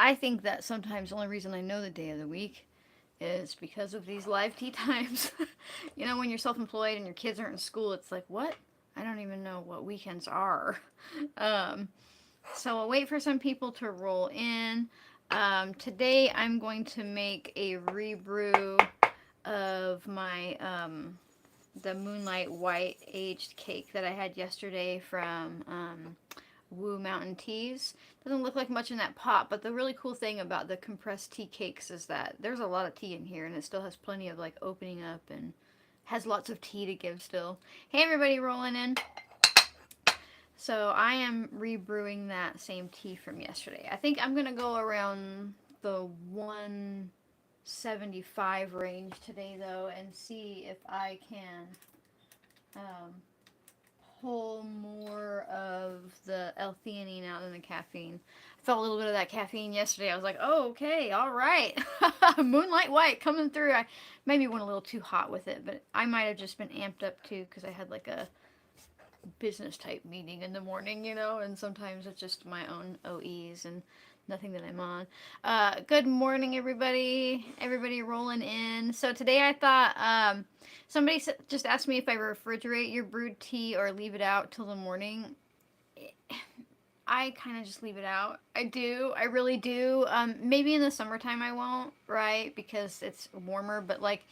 I think that sometimes the only reason I know the day of the week is because of these live tea times. When you're self employed and your kids aren't in school, it's like, what? I don't even know what weekends are. Um, so I'll wait for some people to roll in. Today I'm going to make a rebrew of my the Moonlight White aged cake that I had yesterday from Woo Mountain Teas. Doesn't look like much in that pot, but the really cool thing about the compressed tea cakes is that there's a lot of tea in here, and it still has plenty of like opening up and has lots of tea to give still. Hey everybody rolling in. So I am rebrewing that same tea from yesterday. I think I'm gonna go around the 175 range today though, and see if I can um, pull more of the L-theanine out than the caffeine. I felt a little bit of that caffeine yesterday. I was like, oh, okay, all right. Moonlight White coming through. I maybe went a little too hot with it, but I might have just been amped up too because I had like a business type meeting in the morning, and sometimes it's just my own OEs and nothing that I'm on. Good morning, everybody. Everybody rolling in. So today I thought somebody just asked me if I refrigerate your brewed tea or leave it out till the morning. I kind of just leave it out. I do. I really do. Maybe in the summertime I won't, right? Because it's warmer, but like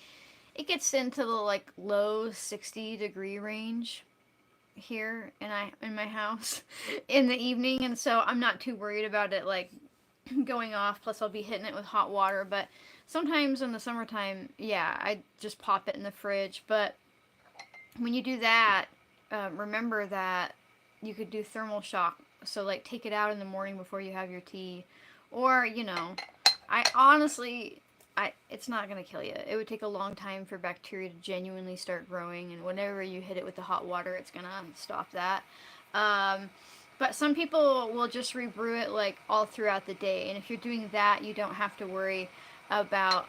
it gets into the like low 60-degree range here in my house in the evening, and so I'm not too worried about it like going off. Plus I'll be hitting it with hot water, but sometimes in the summertime, yeah, I just pop it in the fridge. But when you do that, remember that you could do thermal shock, so like take it out in the morning before you have your tea, or I honestly, it's not gonna kill you. It would take a long time for bacteria to genuinely start growing, and whenever you hit it with the hot water, it's gonna stop that. Um, but some people will just rebrew it like all throughout the day, and if you're doing that, you don't have to worry about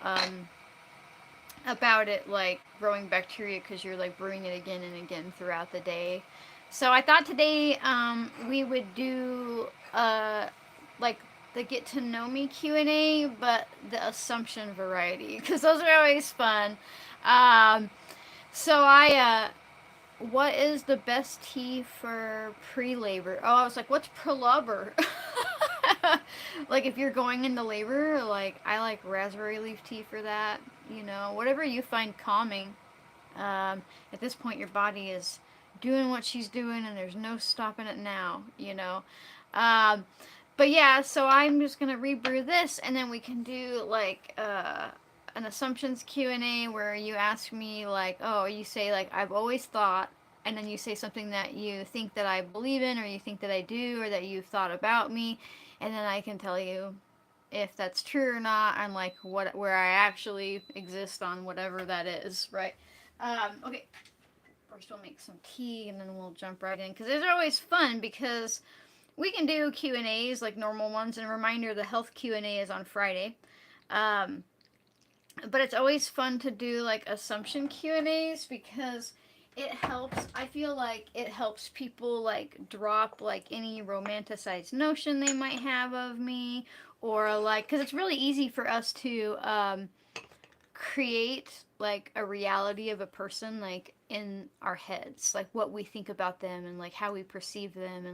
about it like growing bacteria because you're like brewing it again and again throughout the day. So I thought today we would do like the get to know me Q&A, but the assumption variety because those are always fun. Um, so what is the best tea for pre-labor? Oh, I was like, what's pre-labor? Like if you're going into labor, like I like raspberry leaf tea for that. Whatever you find calming. At this point, your body is doing what she's doing, and there's no stopping it now. Um, but yeah, so I'm just gonna rebrew this, and then we can do like an assumptions Q&A where you ask me like, oh, you say like I've always thought, and then you say something that you think that I believe in, or you think that I do, or that you've thought about me, and then I can tell you if that's true or not, and like where I actually exist on whatever that is, right? Okay, first we'll make some tea, and then we'll jump right in because these are always fun because we can do Q&As like normal ones. And a reminder, the health Q&A is on Friday. Um, but it's always fun to do like assumption Q&As because it helps. I feel like it helps people like drop like any romanticized notion they might have of me, or like because it's really easy for us to create like a reality of a person like in our heads, like what we think about them and like how we perceive them,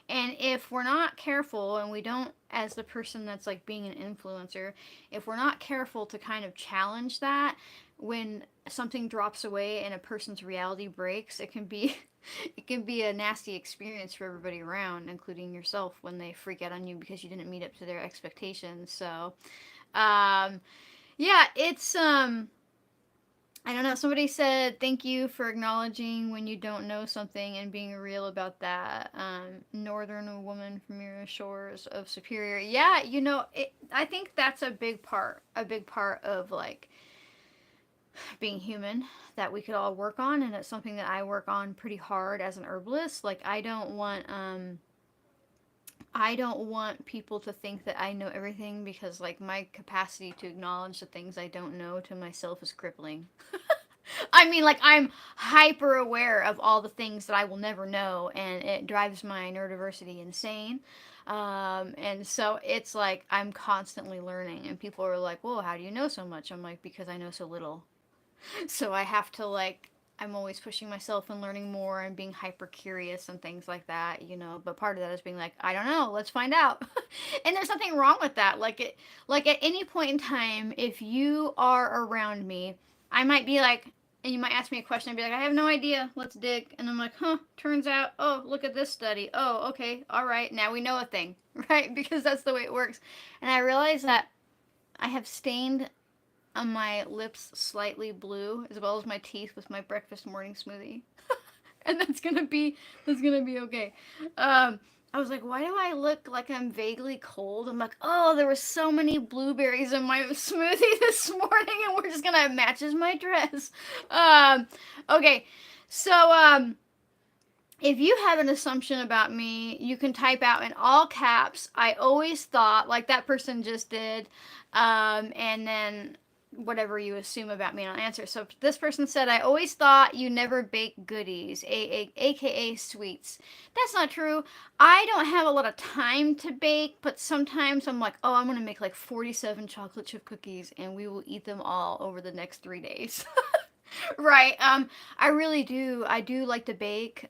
and if we're not careful, and we don't, as the person that's like being an influencer, if we're not careful to kind of challenge that, when something drops away and a person's reality breaks, it can be it can be a nasty experience for everybody around, including yourself, when they freak out on you because you didn't meet up to their expectations. So um yeah, it's I don't know. Somebody said thank you for acknowledging when you don't know something and being real about that. Northern woman from your shores of Superior. Yeah, I think that's a big part. A big part of like being human that we could all work on, and it's something that I work on pretty hard as an herbalist. Like I don't want people to think that I know everything, because like my capacity to acknowledge the things I don't know to myself is crippling. I mean, like I'm hyper aware of all the things that I will never know, and it drives my neurodiversity insane. And so it's like I'm constantly learning, and people are like, "Whoa, how do you know so much?" I'm like, "Because I know so little." So I have to like I'm always pushing myself and learning more and being hyper curious and things like that, you know. But part of that is being like, I don't know, let's find out. And there's nothing wrong with that. Like at any point in time, if you are around me, I might be like, and you might ask me a question and be like, I have no idea, let's dig. And I'm like, huh, turns out, oh, look at this study. Oh, okay, all right, now we know a thing, right? Because that's the way it works. And I realize that I have stained my lips slightly blue, as well as my teeth with my breakfast morning smoothie, and that's gonna be okay. I was like, why do I look like I'm vaguely cold? I'm like, oh, there were so many blueberries in my smoothie this morning, and we're just gonna matches my dress. Okay, so if you have an assumption about me, you can type out in all caps, I always thought, like that person just did, and then whatever you assume about me, and I'll answer. So this person said, I always thought you never bake goodies, aka sweets. That's not true. I don't have a lot of time to bake, but sometimes I'm like, oh, I'm going to make like 47 chocolate chip cookies, and we will eat them all over the next 3 days. Right. I really do. I do like to bake,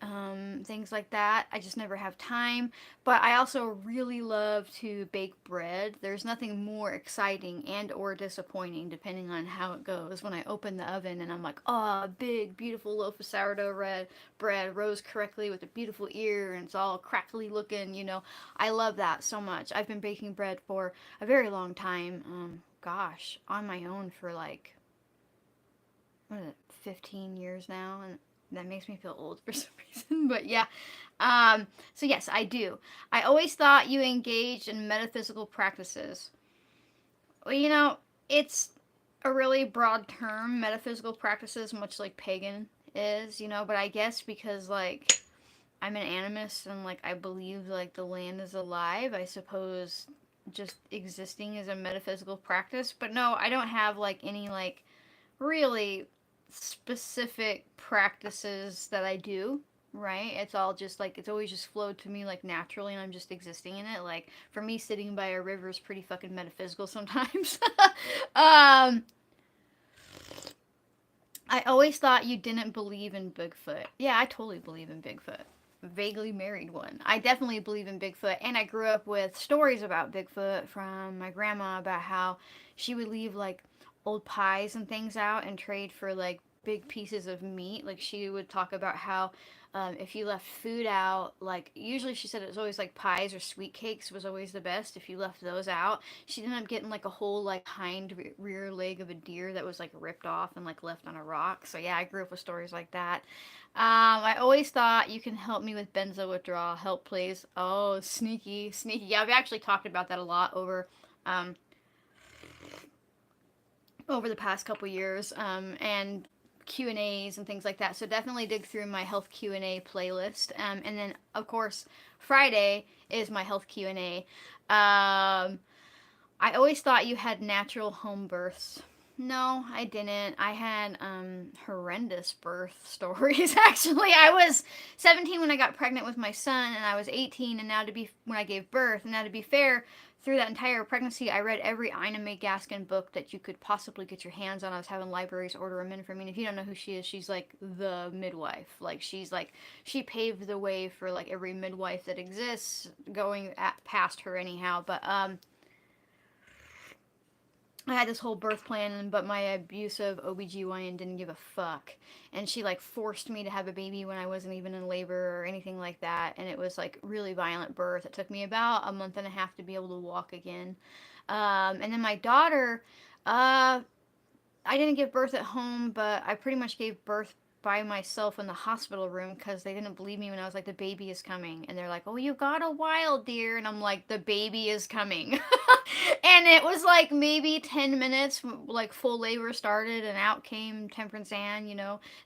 things like that. I just never have time. But I also really love to bake bread. There's nothing more exciting and or disappointing, depending on how it goes, when I open the oven and I'm like, oh, a big, beautiful loaf of sourdough red bread rose correctly with a beautiful ear and it's all crackly looking. I love that so much. I've been baking bread for a very long time. Gosh, on my own for like what is it, 15 years now, and that makes me feel old for some reason. But yeah, so yes, I do. I always thought you engaged in metaphysical practices. Well, it's a really broad term, metaphysical practices, much like pagan is, but I guess because like I'm an animist and like I believe like the land is alive, I suppose just existing is a metaphysical practice. But no, I don't have like any like really specific practices that I do, right? It's all just like it's always just flowed to me like naturally and I'm just existing in it. Like for me sitting by a river is pretty fucking metaphysical sometimes. um I always thought you didn't believe in Bigfoot. Yeah, I totally believe in Bigfoot. Vaguely married one. I definitely believe in Bigfoot, and I grew up with stories about Bigfoot from my grandma about how she would leave like old pies and things out and trade for like big pieces of meat. Like she would talk about how if you left food out, like usually she said it was always like pies or sweet cakes was always the best. If you left those out, she'd end up getting like a whole like hind rear leg of a deer that was like ripped off and like left on a rock. So yeah, I grew up with stories like that. I always thought you can help me with benzo withdrawal. Help, please. Oh, sneaky, sneaky. Yeah, I've actually talked about that a lot um, over the past couple years, and Q&As and things like that. So definitely dig through my health Q&A playlist. And then of course Friday is my health Q&A. I always thought you had natural home births. No, I didn't. I had horrendous birth stories. Actually, I was 17 when I got pregnant with my son, and I was 18, and now to be when I gave birth. And now to be fair, through that entire pregnancy, I read every Ina May Gaskin book that you could possibly get your hands on. I was having libraries order them in for me. And if you don't know who she is, she's like the midwife. Like she paved the way for like every midwife that exists, going past her anyhow. But I had this whole birth plan, but my abusive OBGYN didn't give a fuck. And she like forced me to have a baby when I wasn't even in labor or anything like that. And it was like really violent birth. It took me about a month and a half to be able to walk again. And then my daughter, I didn't give birth at home, but I pretty much gave birth by myself in the hospital room because they didn't believe me when I was like, the baby is coming. And they're like, oh, you got a while, dear. And I'm like, the baby is coming. And it was like maybe 10 minutes, like full labor started, and out came Temperance Ann,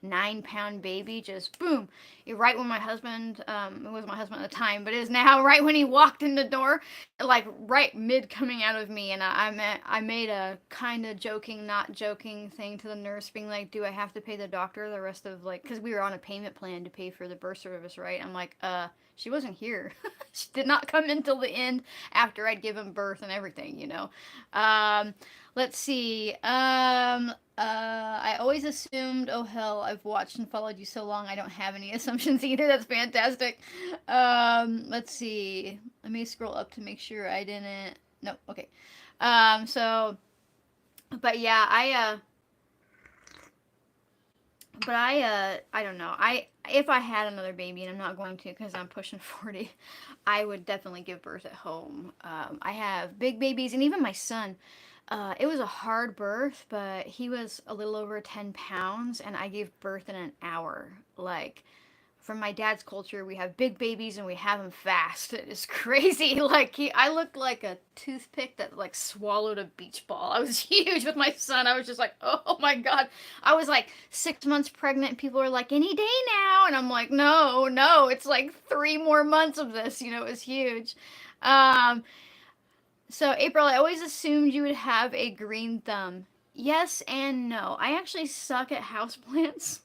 9-pound baby, just boom. Right when my husband, it was my husband at the time, but it is now, right when he walked in the door, like right mid coming out of me. And I made a kind of joking, not joking thing to the nurse, being like, do I have to pay the doctor the rest must have, like, because we were on a payment plan to pay for the birth service, right? I'm like, she wasn't here. She did not come until the end after I'd given birth and everything, you know. Um, let's see. I always assumed, oh hell, I've watched and followed you so long, I don't have any assumptions either. That's fantastic. Let's see. Let me scroll up to make sure I didn't. No, okay. So, but yeah, I don't know. If I had another baby, and I'm not going to because I'm pushing 40, I would definitely give birth at home. I have big babies, and even my son. It was a hard birth, but he was a little over 10 pounds, and I gave birth in an hour. Like, from my dad's culture, we have big babies and we have them fast. It is crazy. Like, I looked like a toothpick that like swallowed a beach ball. I was huge with my son. I was just like, oh my god. I was like 6 months pregnant. And people were like, any day now, and I'm like, no, no, it's like 3 more months of this. You know, it was huge. Um, so April, I always assumed you would have a green thumb. Yes and no. I actually suck at houseplants.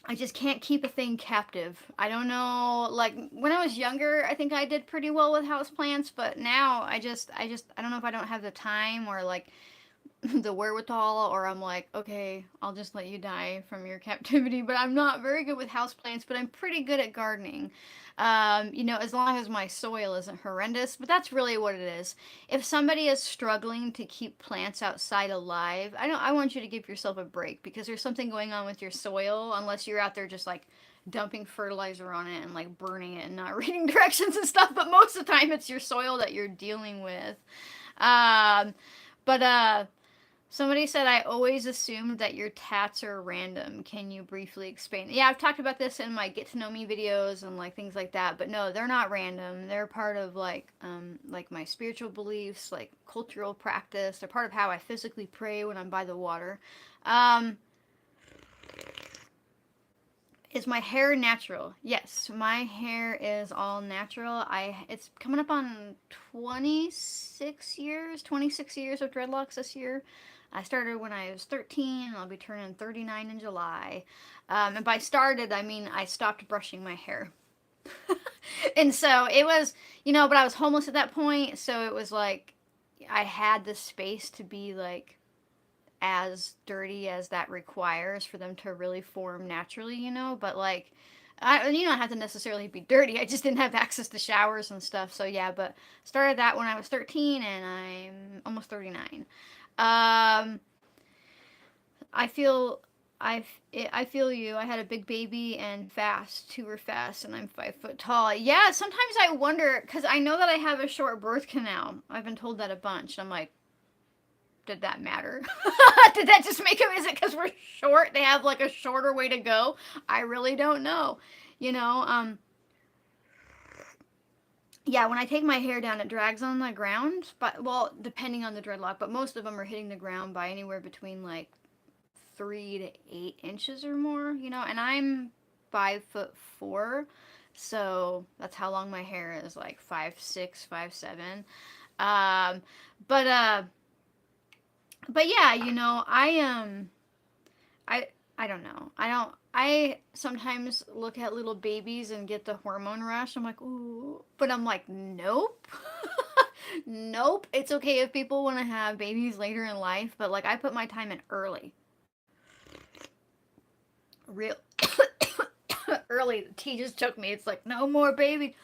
I just can't keep a thing captive. I don't know, like when I was younger, I think I did pretty well with houseplants, but now I don't know if I don't have the time or like the wherewithal, or I'm like, okay, I'll just let you die from your captivity. But I'm not very good with houseplants, but I'm pretty good at gardening. You know, as long as my soil isn't horrendous. But that's really what it is. If somebody is struggling to keep plants outside alive, I want you to give yourself a break because there's something going on with your soil, unless you're out there just like dumping fertilizer on it and like burning it and not reading directions and stuff. But most of the time, it's your soil that you're dealing with. Um, but somebody said I always assumed that your tats are random. Can you briefly explain? Yeah, I've talked about this in my get to know me videos and like things like that. But no, they're not random. They're part of like my spiritual beliefs, like cultural practice. They're part of how I physically pray when I'm by the water. Um, is my hair natural? Yes, my hair is all natural. It's coming up on 26 years of dreadlocks this year. I started when I was 13, and I'll be turning 39 in July. And by started, I mean I stopped brushing my hair. And so it was, you know, but I was homeless at that point, so it was like I had the space to be like as dirty as that requires for them to really form naturally, you know, but like you don't have to necessarily be dirty. I just didn't have access to showers and stuff. So yeah, but started that when I was 13 and I'm almost 39. Um I feel I feel you. I had a big baby and fast. Two were fast, and I'm 5 foot tall. Yeah, sometimes I wonder because I know that I have a short birth canal. I've been told that a bunch. I'm like, did that matter? Did that just make them? Is it because we're short? They have like a shorter way to go. I really don't know. You know. Yeah, when I take my hair down, it drags on the ground. But well, depending on the dreadlock, but most of them are hitting the ground by anywhere between like 3 to 8 inches or more. You know, and I'm 5'4", so that's how long my hair is. Like 5'6", 5'7". Um, but but yeah, you know, I I don't know. I sometimes look at little babies and get the hormone rush. I'm like, ooh, but I'm like, nope. Nope. It's okay if people want to have babies later in life, but like I put my time in early. Real early. The tea just took me. It's like no more baby.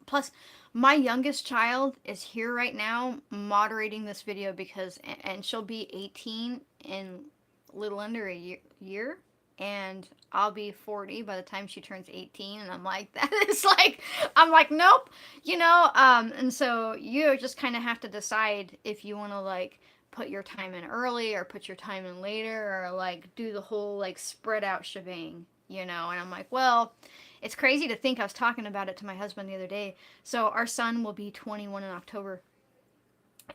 Plus, my youngest child is here right now moderating this video because, and she'll be 18 in a little under a year, and I'll be 40 by the time she turns 18, and I'm like, that is like, I'm like, nope, you know, and so you just kind of have to decide if you want to like put your time in early or put your time in later or like do the whole like spread out shebang, you know, and I'm like, well, it's crazy to think. I was talking about it to my husband the other day. So our son will be 21 in October,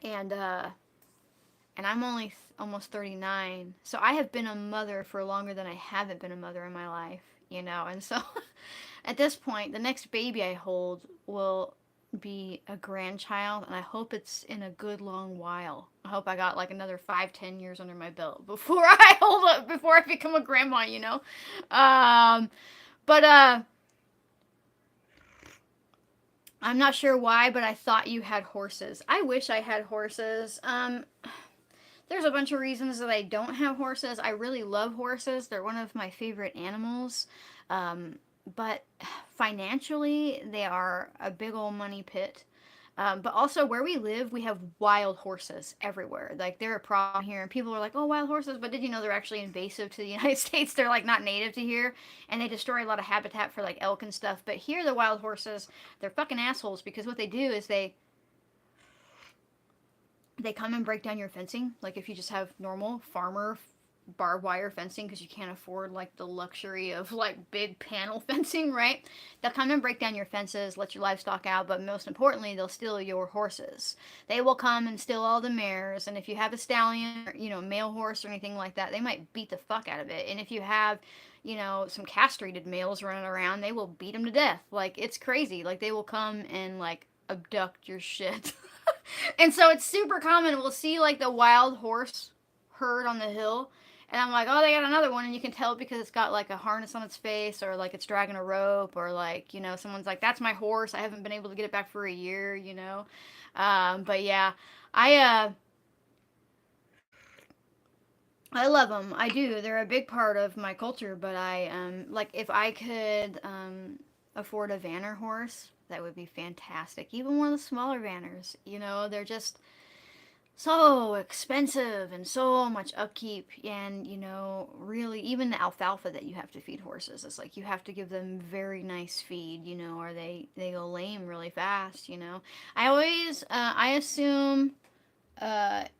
and I'm only almost 39. So I have been a mother for longer than I haven't been a mother in my life, you know. And so at this point, the next baby I hold will be a grandchild, and I hope it's in a good long while. I hope I got like another 5, 10 years under my belt before I hold up, before I become a grandma, you know. Um, but I'm not sure why, but I thought you had horses. I wish I had horses. There's a bunch of reasons that I don't have horses. I really love horses. They're one of my favorite animals. Um, but financially, they are a big old money pit. But also, where we live, we have wild horses everywhere. Like, they're a problem here. And people are like, oh, wild horses. But did you know they're actually invasive to the United States? They're, like, not native to here. And they destroy a lot of habitat for, like, elk and stuff. But here, the wild horses, they're fucking assholes because what they do is they come and break down your fencing. Like if you just have normal farmer barbed wire fencing because you can't afford like the luxury of like big panel fencing, right? They'll come and break down your fences, let your livestock out, but most importantly, they'll steal your horses. They will come and steal all the mares, and if you have a stallion, or, male horse or anything like that, they might beat the fuck out of it. And if you have some castrated males running around, they will beat them to death. Like, it's crazy. Like, they will come and, like, abduct your shit. And so it's super common. We'll see like the wild horse herd on the hill, and I'm like, oh, they got another one, and you can tell because it's got like a harness on its face, or like it's dragging a rope, or like someone's like, that's my horse. I haven't been able to get it back for a year. But yeah, I I love them. I do. They're a big part of my culture. But I like if I could afford a vanner horse, that would be fantastic. Even one of the smaller vanners. They're just so expensive and so much upkeep, and really, even the alfalfa that you have to feed horses, it's like you have to give them very nice feed, or they go lame really fast. I assume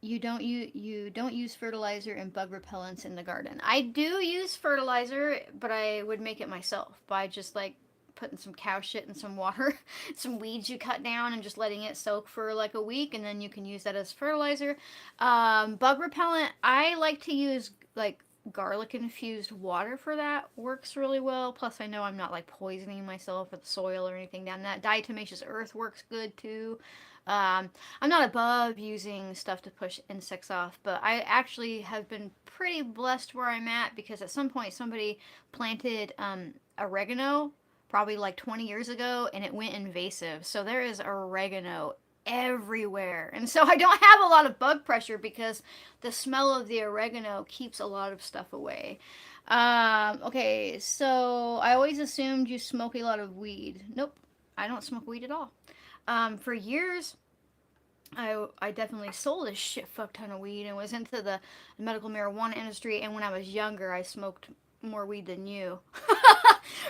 you don't use fertilizer and bug repellents in the garden. I do use fertilizer, but I would make it myself by just like putting some cow shit in some water, some weeds you cut down, and just letting it soak for like a week, and then you can use that as fertilizer. Bug repellent, I like to use like garlic infused water for that. Works really well. Plus, I know I'm not like poisoning myself with soil or anything down that. Diatomaceous earth works good too. I'm not above using stuff to push insects off, but I actually have been pretty blessed where I'm at because at some point somebody planted oregano probably like 20 years ago and it went invasive. So there is oregano everywhere. And so I don't have a lot of bug pressure because the smell of the oregano keeps a lot of stuff away. Okay, so I always assumed you smoke a lot of weed. Nope, I don't smoke weed at all. For years, I definitely sold a shit fuck ton of weed and was into the medical marijuana industry. And when I was younger, I smoked more weed than you,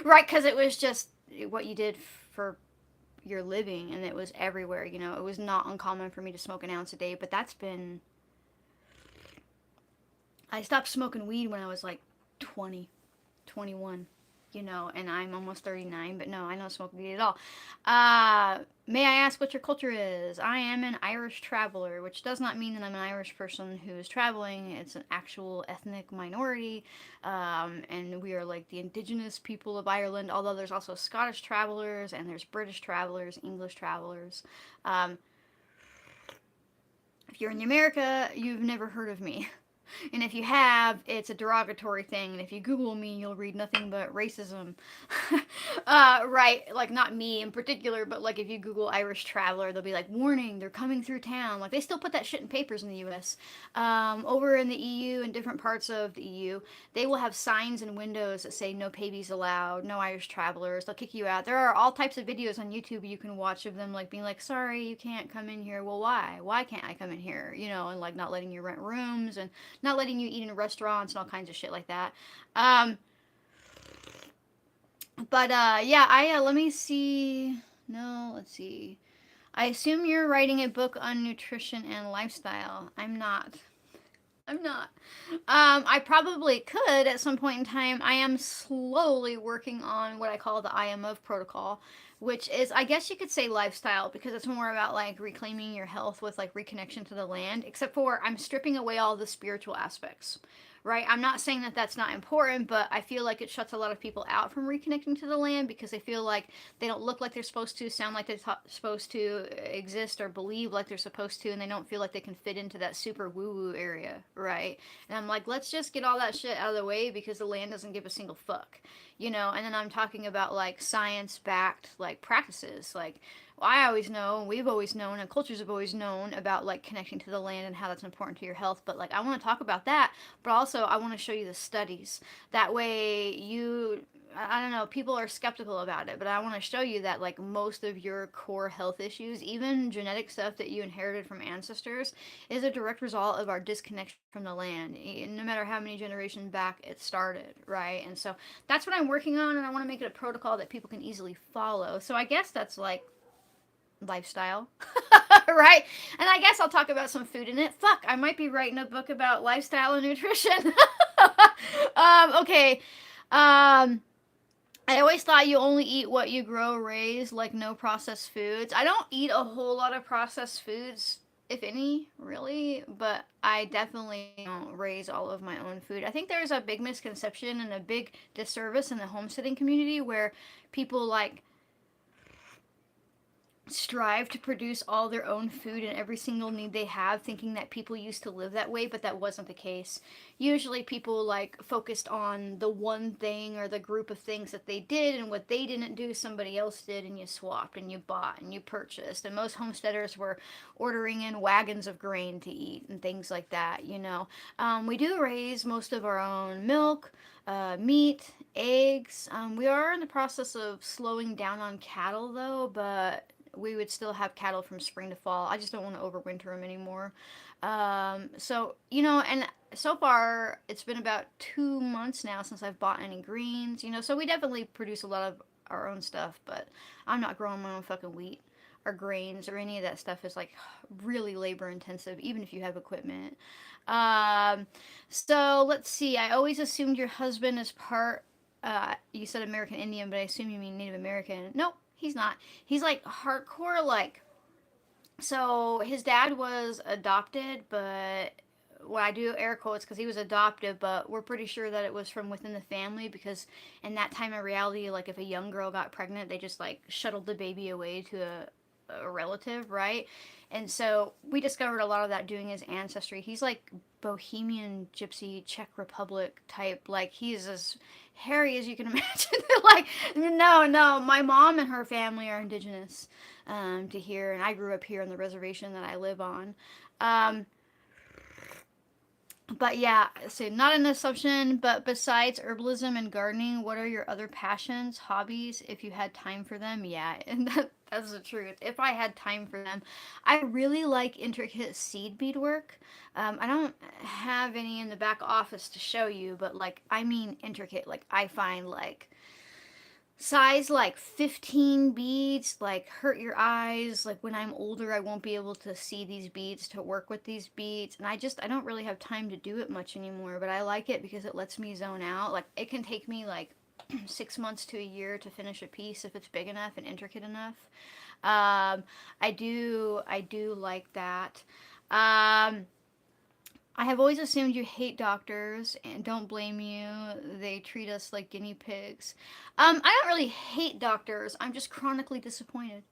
right? Because it was just what you did for your living, and it was everywhere. It was not uncommon for me to smoke an ounce a day. But I stopped smoking weed when I was like 20, 21. And I'm almost 39, but no, I don't smoke weed at all. May I ask what your culture is? I am an Irish traveler, which does not mean that I'm an Irish person who is traveling. It's an actual ethnic minority, and we are like the indigenous people of Ireland, although there's also Scottish travelers, and there's British travelers, English travelers. Um, if you're in America, you've never heard of me. And if you have, it's a derogatory thing. And if you Google me, you'll read nothing but racism. Right. Like, not me in particular, but like if you Google Irish traveler, they'll be like, warning, they're coming through town. Like, they still put that shit in papers in the US. Over in the EU and different parts of the EU, they will have signs and windows that say no babies allowed, no Irish travelers. They'll kick you out. There are all types of videos on YouTube you can watch of them, like, being like, sorry, you can't come in here. Well, why? Why can't I come in here? And like not letting you rent rooms and not letting you eat in restaurants and all kinds of shit like that. Um, but yeah, let me see. No, let's see. I assume you're writing a book on nutrition and lifestyle. I'm not. I'm not. I probably could at some point in time. I am slowly working on what I call the I am of protocol, which is, I guess you could say, lifestyle, because it's more about like reclaiming your health with like reconnection to the land, except for I'm stripping away all the spiritual aspects, right? I'm not saying that that's not important, but I feel like it shuts a lot of people out from reconnecting to the land because they feel like they don't look like they're supposed to, sound like they're supposed to, exist or believe like they're supposed to, and they don't feel like they can fit into that super woo woo area, right? And I'm like, let's just get all that shit out of the way because the land doesn't give a single fuck, you know? And then I'm talking about like science backed like practices, like I always know, we've always known, and cultures have always known about like connecting to the land and how that's important to your health. But like, I want to talk about that, but also I want to show you the studies. That way, I don't know, people are skeptical about it, but I want to show you that like most of your core health issues, even genetic stuff that you inherited from ancestors, is a direct result of our disconnection from the land, no matter how many generations back it started, right? And so that's what I'm working on, and I want to make it a protocol that people can easily follow. So I guess that's like lifestyle, right? And I guess I'll talk about some food in it. Fuck, I might be writing a book about lifestyle and nutrition. Okay. I always thought you only eat what you grow, raise, like no processed foods. I don't eat a whole lot of processed foods, if any, really, but I definitely don't raise all of my own food. I think there's a big misconception and a big disservice in the homesteading community where people like strive to produce all their own food and every single need they have, thinking that people used to live that way, but that wasn't the case. Usually people like focused on the one thing or the group of things that they did, and what they didn't do somebody else did, and you swapped and you bought and you purchased. And most homesteaders were ordering in wagons of grain to eat and things like that, you know. We do raise most of our own milk, meat, eggs. We are in the process of slowing down on cattle though, but we would still have cattle from spring to fall. I just don't want to overwinter them anymore. So, you know, and so far it's been about 2 months now since I've bought any greens, you know, so we definitely produce a lot of our own stuff, but I'm not growing my own fucking wheat or grains or any of that stuff is like really labor intensive, even if you have equipment. Um, so let's see. I always assumed your husband is part, you said American Indian, but I assume you mean Native American. Nope, he's not. He's like hardcore, like, so his dad was adopted, but well, I do air quotes because he was adopted, but we're pretty sure that it was from within the family because in that time of reality, like if a young girl got pregnant, they just like shuttled the baby away to a relative, right? And so we discovered a lot of that doing his ancestry. He's like Bohemian Gypsy Czech Republic type. Like he's as hairy as you can imagine. Like no, my mom and her family are indigenous to here, and I grew up here on the reservation that I live on. Um, but yeah, so not an assumption, but besides herbalism and gardening, what are your other passions, hobbies, if you had time for them? Yeah, and that's the truth. If I had time for them, I really like intricate seed bead work. I don't have any in the back office to show you, but like, I mean intricate. Like, I find like size like 15 beads like hurt your eyes. Like when I'm older I won't be able to see these beads to work with these beads, and I don't really have time to do it much anymore, but I like it because it lets me zone out. Like it can take me like 6 months to a year to finish a piece if it's big enough and intricate enough. I do like that. um I have always assumed you hate doctors, and don't blame you. They treat us like guinea pigs. I don't really hate doctors. I'm just chronically disappointed.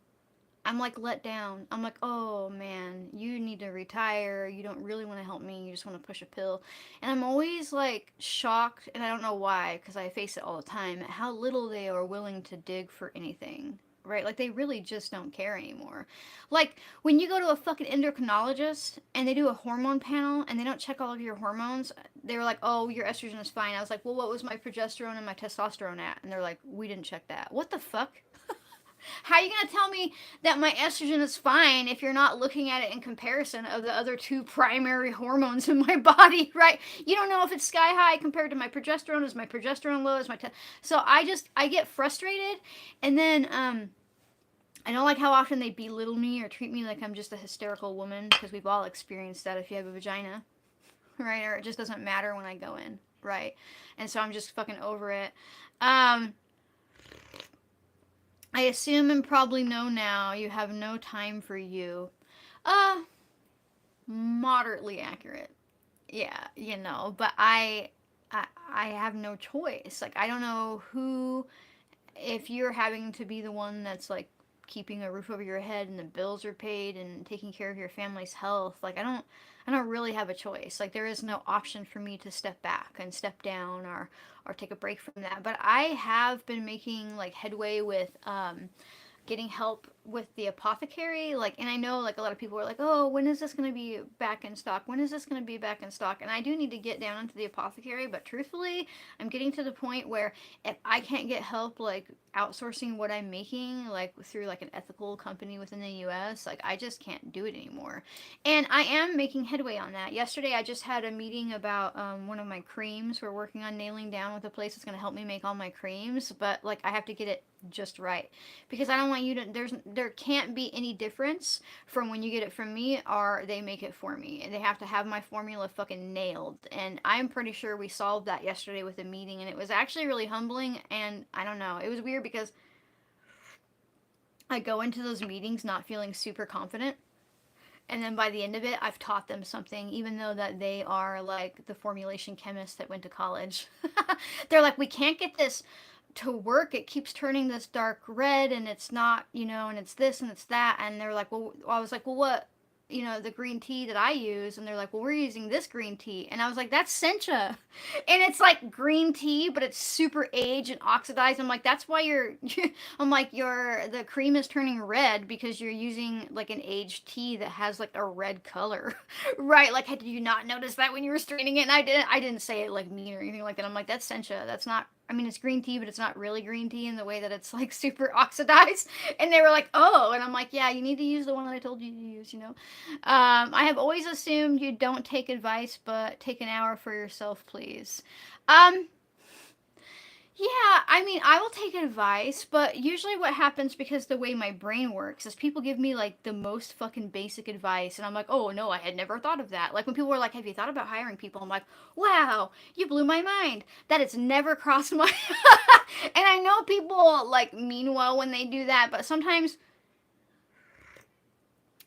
I'm like let down. I'm like, oh man, you need to retire. You don't really want to help me. You just want to push a pill. And I'm always like shocked, and I don't know why, because I face it all the time, at how little they are willing to dig for anything. Right? Like they really just don't care anymore. Like when you go to a fucking endocrinologist and they do a hormone panel and they don't check all of your hormones, they were like, oh, your estrogen is fine. I was like, well, what was my progesterone and my testosterone at? And they're like, we didn't check that. What the fuck? How are you going to tell me that my estrogen is fine if you're not looking at it in comparison of the other two primary hormones in my body, right? You don't know if it's sky high compared to my progesterone. Is my progesterone low? Is my so I get frustrated, and then I don't like how often they belittle me or treat me like I'm just a hysterical woman, because we've all experienced that if you have a vagina, right? Or it just doesn't matter when I go in, right? And so I'm just fucking over it. Um, I assume and probably know now you have no time for you. Uh, Moderately accurate. Yeah, but I have no choice. Like, I don't know who, if you're having to be the one that's like keeping a roof over your head and the bills are paid and taking care of your family's health, like I don't really have a choice. Like, there is no option for me to step back and step down or take a break from that. But I have been making like headway with getting help with the apothecary. Like, and I know like a lot of people are like, oh, when is this going to be back in stock, when is this going to be back in stock? And I do need to get down into the apothecary, but truthfully, I'm getting to the point where if I can't get help like outsourcing what I'm making like through like an ethical company within the US, like I just can't do it anymore. And I am making headway on that. Yesterday I just had a meeting about one of my creams. We're working on nailing down with a place that's going to help me make all my creams, but like I have to get it just right, because I don't want you to, there can't be any difference from when you get it from me or they make it for me. And they have to have my formula fucking nailed. And I'm pretty sure we solved that yesterday with a meeting, and it was actually really humbling. And I don't know, it was weird because I go into those meetings not feeling super confident, and then by the end of it I've taught them something, even though that they are like the formulation chemists that went to college. They're like, we can't get this to work, it keeps turning this dark red and it's not, and it's this and it's that. And they're like, well, I was like, well, what, the green tea that I use? And they're like, well, we're using this green tea. And I was like, that's sencha. And it's like green tea, but it's super aged and oxidized. I'm like, that's why I'm like, the cream is turning red because you're using like an aged tea that has like a red color. Right? Like, did you not notice that when you were straining it? And I didn't say it like mean or anything like that. I'm like, that's sencha. That's not, I mean, it's green tea, but it's not really green tea in the way that it's like super oxidized. And they were like, oh. And I'm like, yeah, you need to use the one that I told you to use. I have always assumed you don't take advice, but take an hour for yourself, please. Um, yeah, I mean, I will take advice, but usually what happens, because the way my brain works, is people give me like the most fucking basic advice, and I'm like, oh no, I had never thought of that. Like when people were like, have you thought about hiring people? I'm like, wow, you blew my mind. That has never crossed my. And I know people like mean well when they do that, but sometimes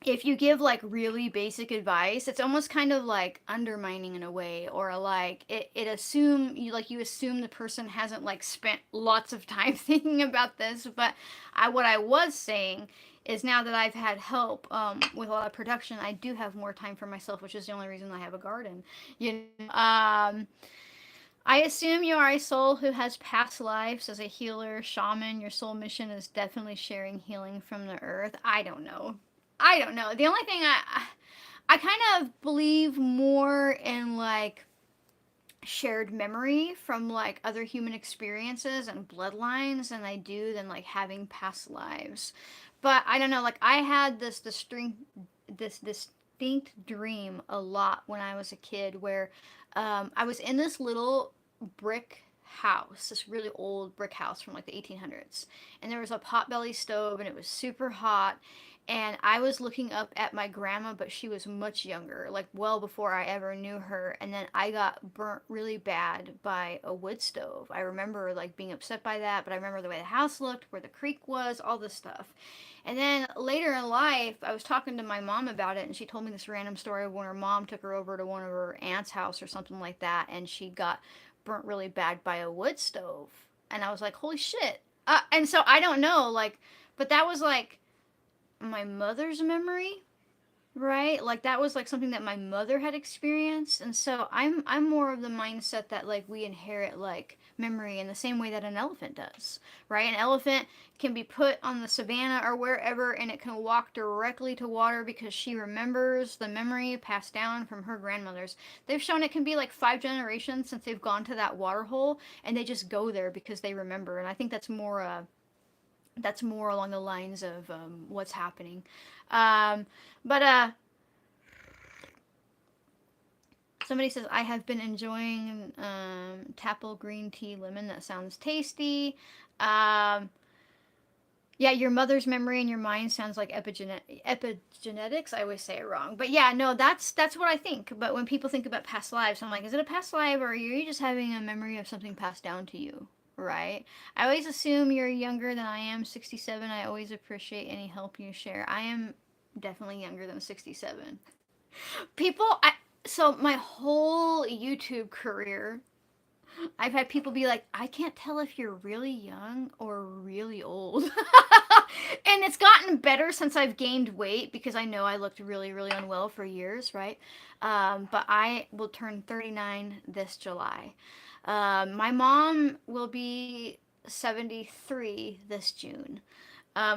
if you give like really basic advice, it's almost kind of like undermining in a way, or like it assume you assume the person hasn't like spent lots of time thinking about this. But what I was saying is, now that I've had help with a lot of production, I do have more time for myself, which is the only reason I have a garden. I assume you are a soul who has past lives as a healer, shaman. Your soul mission is definitely sharing healing from the earth. I don't know. I don't know. The only thing I kind of believe more in like shared memory from like other human experiences and bloodlines than like having past lives. But I don't know, like I had this distinct dream a lot when I was a kid, where I was in this little brick house, this really old brick house from like the 1800s. And there was a potbelly stove and it was super hot. And I was looking up at my grandma, but she was much younger, like well before I ever knew her. And then I got burnt really bad by a wood stove. I remember like being upset by that, but I remember the way the house looked, where the creek was, all this stuff. And then later in life, I was talking to my mom about it, and she told me this random story of when her mom took her over to one of her aunt's house or something like that, and she got burnt really bad by a wood stove. And I was like, holy shit. And so I don't know, like, but that was like my mother's memory, right? Like that was like something that my mother had experienced. And so I'm more of the mindset that like we inherit like memory in the same way that an elephant does, right? An elephant can be put on the savannah or wherever, and it can walk directly to water because she remembers the memory passed down from her grandmothers. They've shown it can be like 5 generations since they've gone to that water hole, and they just go there because they remember. And I think that's more along the lines of what's happening. But somebody says, I have been enjoying Tapple green tea lemon. That sounds tasty. Um, yeah, your mother's memory and your mind sounds like epigenetics. I always say it wrong. But yeah, no, that's what I think. But when people think about past lives, I'm like, is it a past life, or are you just having a memory of something passed down to you? Right? I always assume you're younger than I am, 67. I always appreciate any help you share. I am definitely younger than 67. People, So my whole YouTube career, I've had people be like, I can't tell if you're really young or really old. And it's gotten better since I've gained weight because I know I looked really, really unwell for years, right? But I will turn 39 this July. My mom will be 73 this June.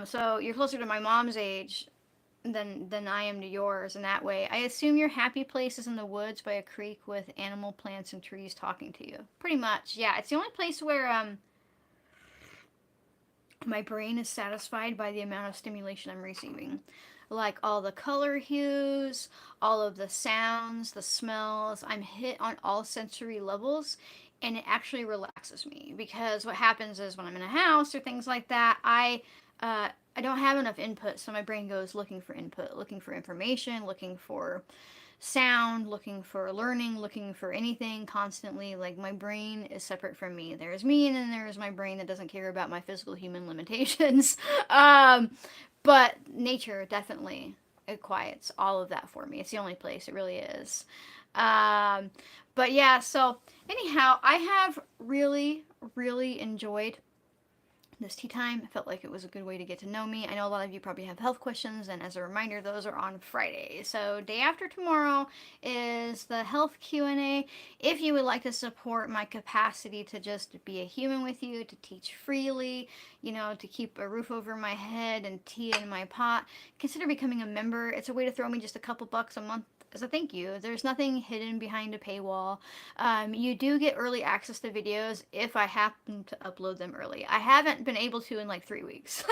So you're closer to my mom's age than I am to yours in that way. I assume your happy place is in the woods by a creek with animal, plants, and trees talking to you. Pretty much, yeah. It's the only place where my brain is satisfied by the amount of stimulation I'm receiving. Like all the color hues, all of the sounds, the smells. I'm hit on all sensory levels, and it actually relaxes me because what happens is when I'm in a house or things like that, I don't have enough input, so my brain goes looking for input, looking for information, looking for sound, looking for learning, looking for anything constantly. Like my brain is separate from me. There's me, and then there's my brain that doesn't care about my physical human limitations. um, but nature definitely it quiets all of that for me. It's the only place it really is. Um, but yeah, so anyhow, I have really, really enjoyed this tea time. I felt like it was a good way to get to know me. I know a lot of you probably have health questions, and as a reminder, those are on Friday. So day after tomorrow is the health Q&A. If you would like to support my capacity to just be a human with you, to teach freely, to keep a roof over my head and tea in my pot, consider becoming a member. It's a way to throw me just a couple bucks a month as a thank you. There's nothing hidden behind a paywall. You do get early access to videos if I happen to upload them early. I haven't been able to in like 3 weeks.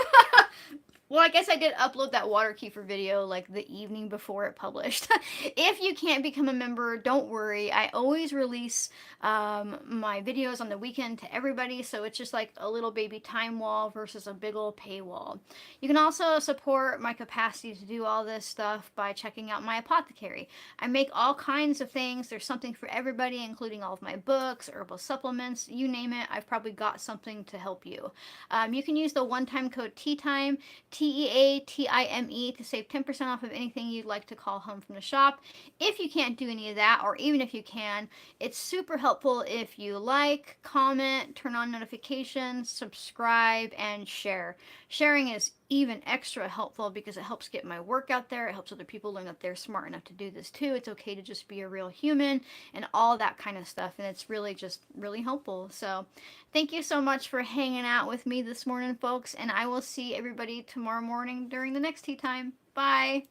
Well, I guess I did upload that water kefir video like the evening before it published. If you can't become a member, don't worry. I always release my videos on the weekend to everybody, so it's just like a little baby time wall versus a big old paywall. You can also support my capacity to do all this stuff by checking out my apothecary. I make all kinds of things. There's something for everybody, including all of my books, herbal supplements, you name it. I've probably got something to help you. You can use the one-time code TEATIME, TEATIME, to save 10% off of anything you'd like to call home from the shop. If you can't do any of that, or even if you can, it's super helpful if you like, comment, turn on notifications, subscribe, and share. Sharing is even extra helpful because it helps get my work out there. It helps other people learn that they're smart enough to do this too. It's okay to just be a real human and all that kind of stuff. And it's really just really helpful. So thank you so much for hanging out with me this morning, folks. And I will see everybody tomorrow morning during the next tea time. Bye.